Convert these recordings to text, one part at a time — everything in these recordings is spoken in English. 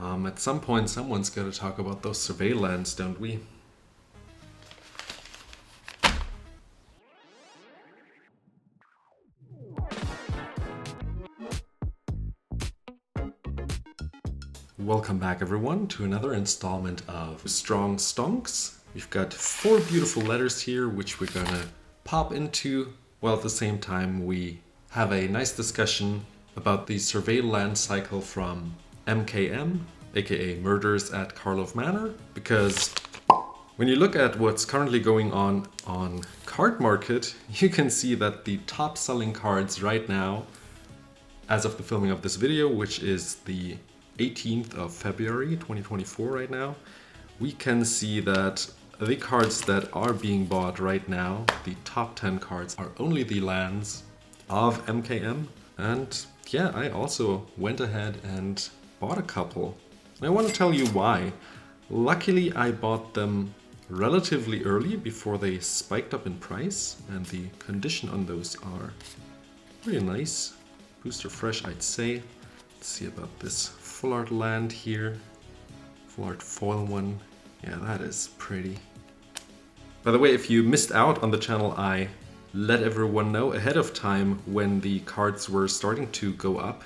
At some point, someone's got to talk about those survey lands, don't we? Welcome back, everyone, to another installment of Strong Stonks. We've got 4 beautiful letters here, which we're gonna pop into, while at the same time we have a nice discussion about the survey land cycle from MKM, aka Murders at Karlov Manor, because when you look at what's currently going on Cardmarket, you can see that the top selling cards right now, as of the filming of this video, which is the 18th of February 2024 right now, we can see that the cards that are being bought right now, the top 10 cards, are only the lands of MKM. And yeah, I also went ahead and bought a couple. And I want to tell you why. Luckily, I bought them relatively early before they spiked up in price, and the condition on those are really nice. Booster fresh, I'd say. Let's see about this full art land here. Full art foil one. Yeah, that is pretty. By the way, if you missed out on the channel, I let everyone know ahead of time when the cards were starting to go up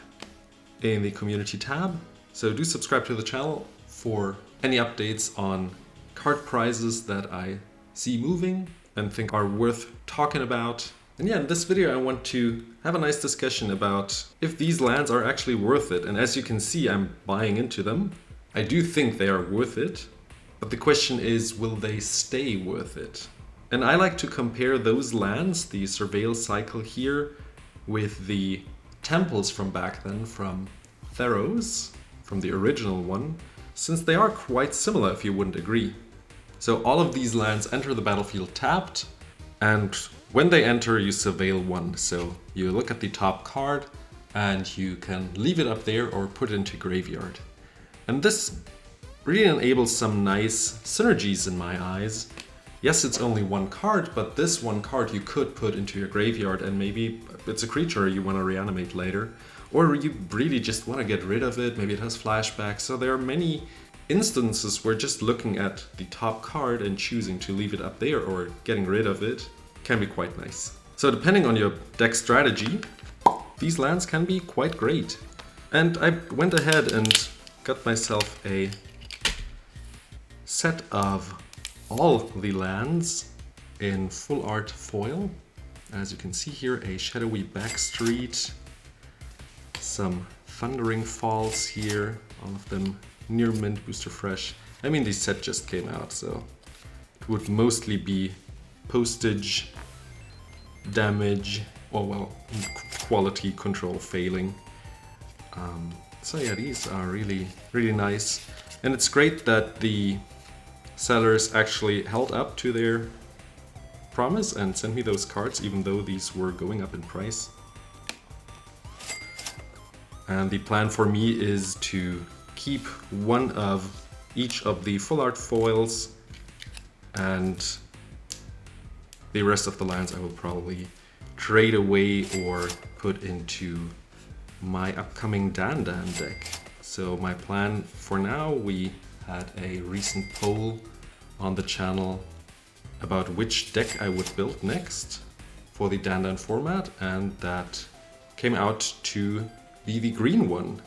in the community tab. So do subscribe to the channel for any updates on card prices that I see moving and think are worth talking about. And yeah, in this video I want to have a nice discussion about if these lands are actually worth it. And as you can see, I'm buying into them. I do think they are worth it, but the question is, will they stay worth it? And I like to compare those lands, the Surveil cycle here, with the temples from back then, from Theros, from the original one, since they are quite similar, if you wouldn't agree. So all of these lands enter the battlefield tapped, and when they enter, you surveil one. So you look at the top card and you can leave it up there or put it into graveyard. And this really enables some nice synergies in my eyes. Yes, it's only one card, but this one card you could put into your graveyard, and maybe it's a creature you want to reanimate later, or you really just want to get rid of it. Maybe it has flashbacks. So there are many instances where just looking at the top card and choosing to leave it up there or getting rid of it can be quite nice. So depending on your deck strategy, these lands can be quite great. And I went ahead and got myself a set of all the lands in full art foil. As you can see here, a shadowy backstreet, some thundering falls here, all of them near mint, booster fresh. I mean, this set just came out, so it would mostly be postage, damage, or well, quality control failing. So yeah, these are really, really nice. And it's great that the sellers actually held up to their promise and sent me those cards, even though these were going up in price. And the plan for me is to keep one of each of the full art foils, and the rest of the lands I will probably trade away or put into my upcoming Dandân deck. So my plan for now, we had a recent poll on the channel about which deck I would build next for the Dandân format, and that came out to be the green one.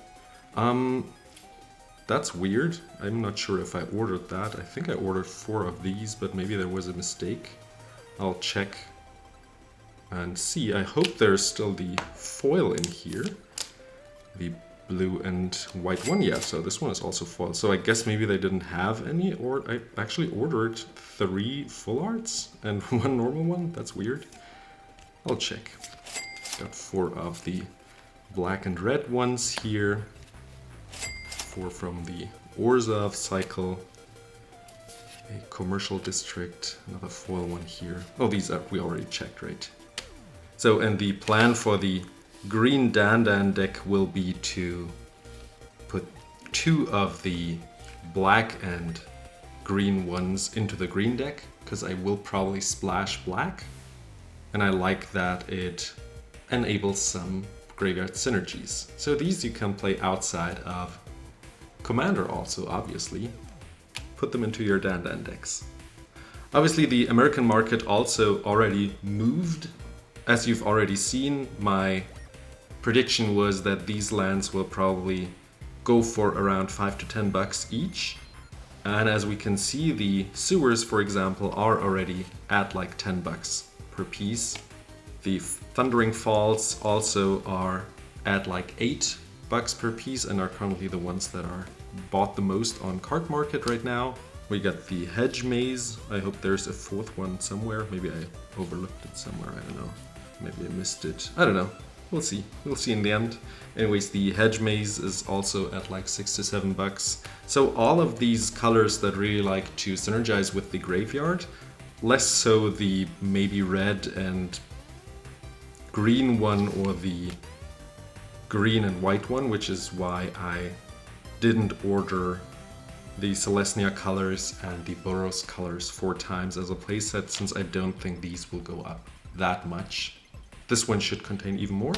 That's weird. I'm not sure if I ordered that. I think I ordered 4 of these, but maybe there was a mistake. I'll check and see. I hope there's still the foil in here. The blue and white one. Yeah, so this one is also foil. So I guess maybe they didn't have any, or I actually ordered 3 full arts and 1 normal one. That's weird. I'll check. Got 4 of the black and red ones here. 4 from the Orzhov cycle. A commercial district, another foil one here. Oh, these are, we already checked, right? So, and the plan for the green Dandân deck will be to put 2 of the black and green ones into the green deck, because I will probably splash black. And I like that it enables some graveyard synergies. So these you can play outside of Commander also, obviously. Put them into your Dandân decks. Obviously the American market also already moved. As you've already seen, my prediction was that these lands will probably go for around $5 to $10 each. And as we can see, the sewers, for example, are already at like $10 per piece. The Thundering Falls also are at like $8 per piece and are currently the ones that are bought the most on Cardmarket right now. We got the Hedge Maze. I hope there's a fourth one somewhere. Maybe I overlooked it somewhere, I don't know. Maybe I missed it. I don't know. We'll see. We'll see in the end. Anyways, the Hedge Maze is also at like $6 to $7. So all of these colors that really like to synergize with the graveyard, less so the maybe red and green one or the green and white one, which is why I didn't order the Celestia colors and the Boros colors 4 times as a playset, since I don't think these will go up that much. This one should contain even more.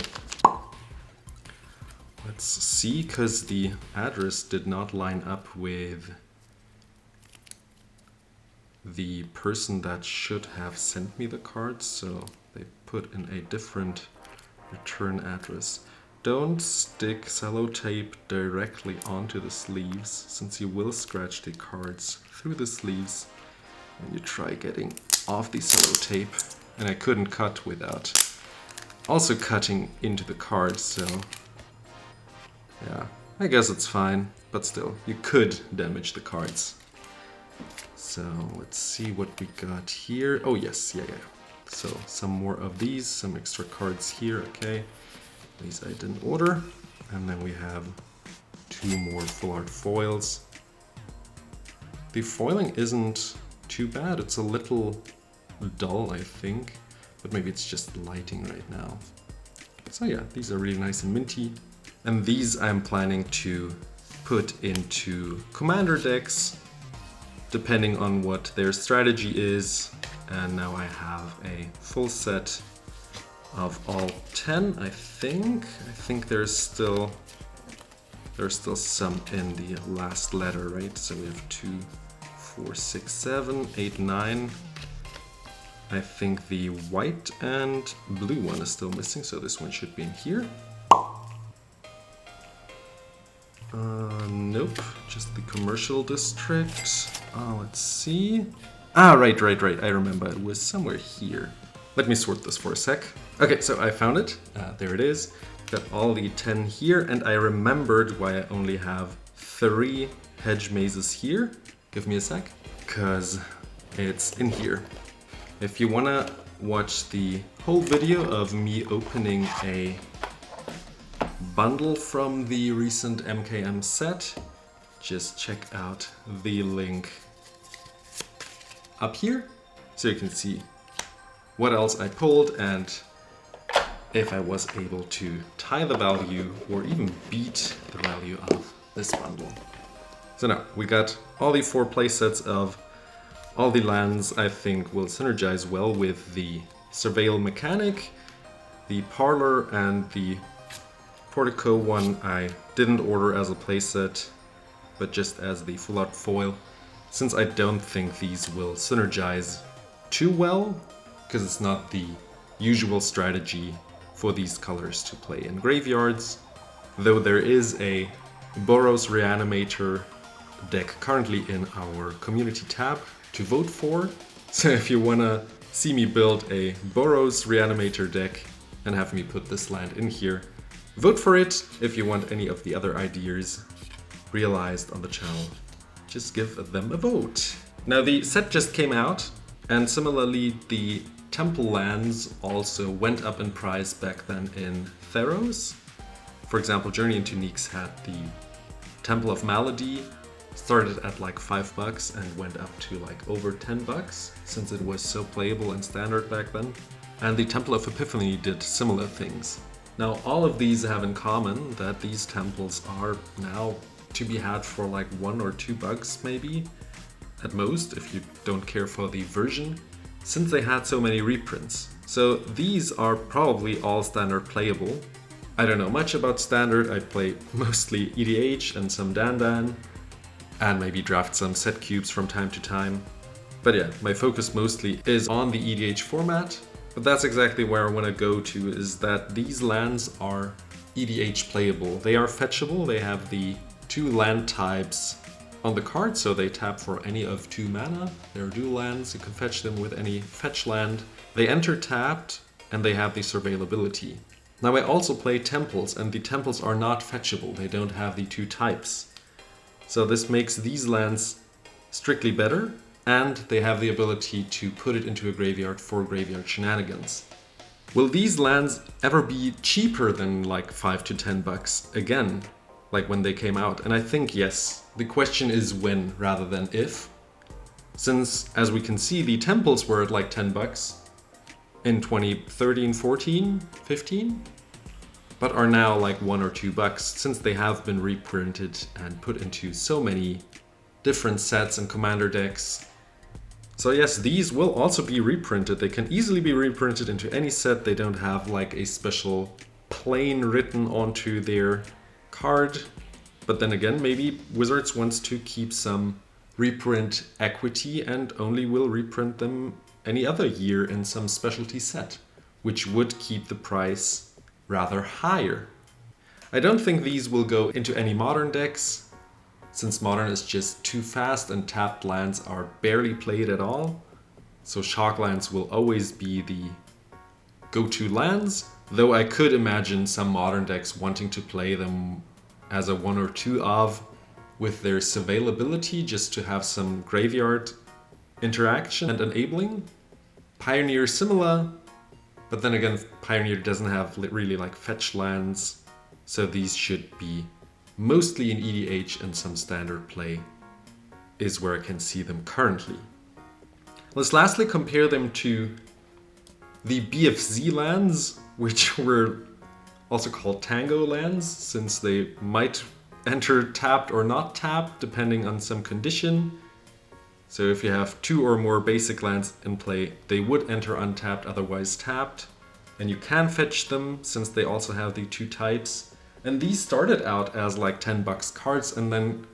Let's see, because the address did not line up with the person that should have sent me the cards, so they put in a different return address. Don't stick sellotape directly onto the sleeves, since you will scratch the cards through the sleeves when you try getting off the sellotape. And I couldn't cut without also cutting into the cards, so yeah, I guess it's fine, but still, you could damage the cards. So let's see what we got here. Oh yes, yeah. So some more of these, some extra cards here, okay. These I didn't order. And then we have 2 more full art foils. The foiling isn't too bad, it's a little dull, I think, but maybe it's just lighting right now. So yeah, these are really nice and minty. And these I'm planning to put into commander decks, depending on what their strategy is. And now I have a full set of all 10, I think. I think there's still some in the last letter, right? So we have 2, 4, 6, 7, 8, 9. I think the white and blue one is still missing, so this one should be in here. Nope, just the commercial district. Let's see. Right, I remember, it was somewhere here. Let me sort this for a sec. Okay, so I found it. There it is. Got all the 10 here, and I remembered why I only have 3 hedge mazes here. Give me a sec, because it's in here. If you wanna watch the whole video of me opening a bundle from the recent MKM set, just check out the link up here, so you can see what else I pulled and if I was able to tie the value or even beat the value of this bundle. So now we got all the 4 playsets of all the lands I think will synergize well with the Surveil mechanic. The Parlor and the Portico one I didn't order as a playset, but just as the full art foil, since I don't think these will synergize too well, because it's not the usual strategy for these colors to play in graveyards. Though there is a Boros Reanimator deck currently in our community tab to vote for. So if you wanna see me build a Boros Reanimator deck and have me put this land in here, vote for it. If you want any of the other ideas realized on the channel, just give them a vote. Now the set just came out, and similarly the temple lands also went up in price back then in Theros. For example, Journey into Nyx had the Temple of Malady, started at like $5 and went up to like over $10 since it was so playable and standard back then. And the Temple of Epiphany did similar things. Now all of these have in common that these temples are now to be had for like $1 or $2 maybe, at most, if you don't care for the version, since they had so many reprints. So these are probably all standard playable. I don't know much about Standard. I play mostly EDH and some Dandân, and maybe draft some set cubes from time to time. But yeah, my focus mostly is on the EDH format. But that's exactly where I want to go to, is that these lands are EDH playable. They are fetchable. They have the 2 land types on the card, so they tap for any of 2 mana. They're dual lands. You can fetch them with any fetch land. They enter tapped, and they have the Surveil ability. Now I also play Temples, and the Temples are not fetchable. They don't have the 2 types. So this makes these lands strictly better, and they have the ability to put it into a graveyard for graveyard shenanigans. Will these lands ever be cheaper than like $5 to $10 again, like when they came out? And I think yes. The question is when rather than if. Since, as we can see, the Temples were at like $10 in 2013, 14, 15, but are now like $1 or $2 since they have been reprinted and put into so many different sets and commander decks. So yes, these will also be reprinted. They can easily be reprinted into any set. They don't have like a special plane written onto their card. But then again, maybe Wizards wants to keep some reprint equity and only will reprint them any other year in some specialty set, which would keep the price rather higher. I don't think these will go into any modern decks, since modern is just too fast and tapped lands are barely played at all. So shock lands will always be the go-to lands, though I could imagine some modern decks wanting to play them as a 1 or 2 of with their Surveil ability, just to have some graveyard interaction and enabling. Pioneer similar, but then again Pioneer doesn't have really like fetch lands, so these should be mostly in EDH, and some Standard play is where I can see them currently. Let's lastly compare them to the BFZ lands, which were also called Tango lands, since they might enter tapped or not tapped depending on some condition. So if you have 2 or more basic lands in play, they would enter untapped, otherwise tapped. And you can fetch them since they also have the 2 types. And these started out as like $10 cards and then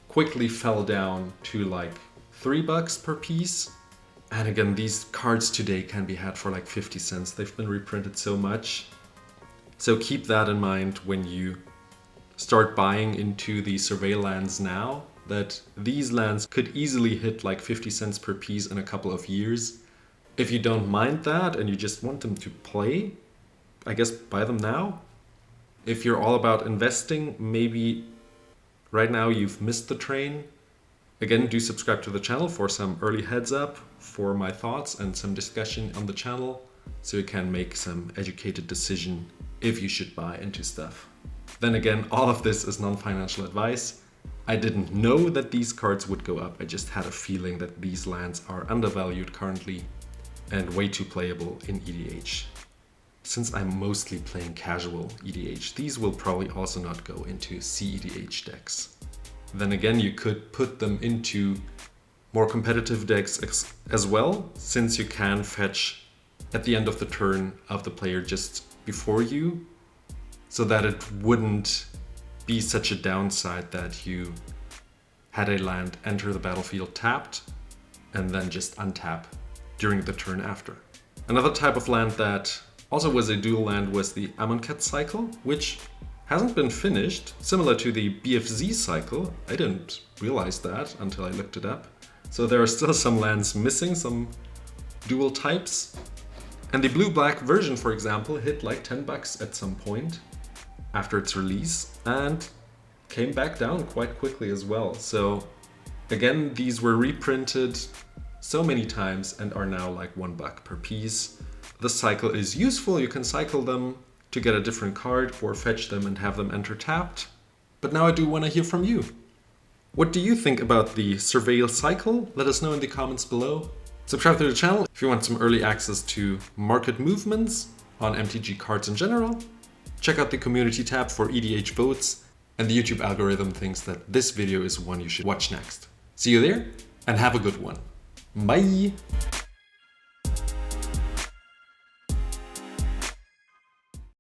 quickly fell down to like $3 per piece. And again, these cards today can be had for like 50 cents. They've been reprinted so much. So keep that in mind when you start buying into the Surveil lands now, that these lands could easily hit like 50 cents per piece in a couple of years. If you don't mind that and you just want them to play, I guess buy them now. If you're all about investing, maybe right now you've missed the train. Again, do subscribe to the channel for some early heads up for my thoughts and some discussion on the channel, so you can make some educated decision if you should buy into stuff. Then again, all of this is non-financial advice. I didn't know that these cards would go up. I just had a feeling that these lands are undervalued currently and way too playable in EDH. Since I'm mostly playing casual EDH, these will probably also not go into CEDH decks. Then again, you could put them into more competitive decks as well, since you can fetch at the end of the turn of the player just before you, so that it wouldn't be such a downside that you had a land enter the battlefield tapped and then just untap during the turn after. Another type of land that also was a dual land was the Amonkhet Cycle, which hasn't been finished, similar to the BFZ cycle. I didn't realize that until I looked it up. So there are still some lands missing, some dual types. And the blue-black version, for example, hit like $10 at some point after its release and came back down quite quickly as well. So again, these were reprinted so many times and are now like $1 per piece. The cycle is useful. You can cycle them to get a different card or fetch them and have them enter tapped. But now I do want to hear from you. What do you think about the Surveil cycle? Let us know in the comments below. Subscribe to the channel if you want some early access to market movements on MTG cards in general. Check out the community tab for EDH votes, and the YouTube algorithm thinks that this video is one you should watch next. See you there and have a good one. Bye!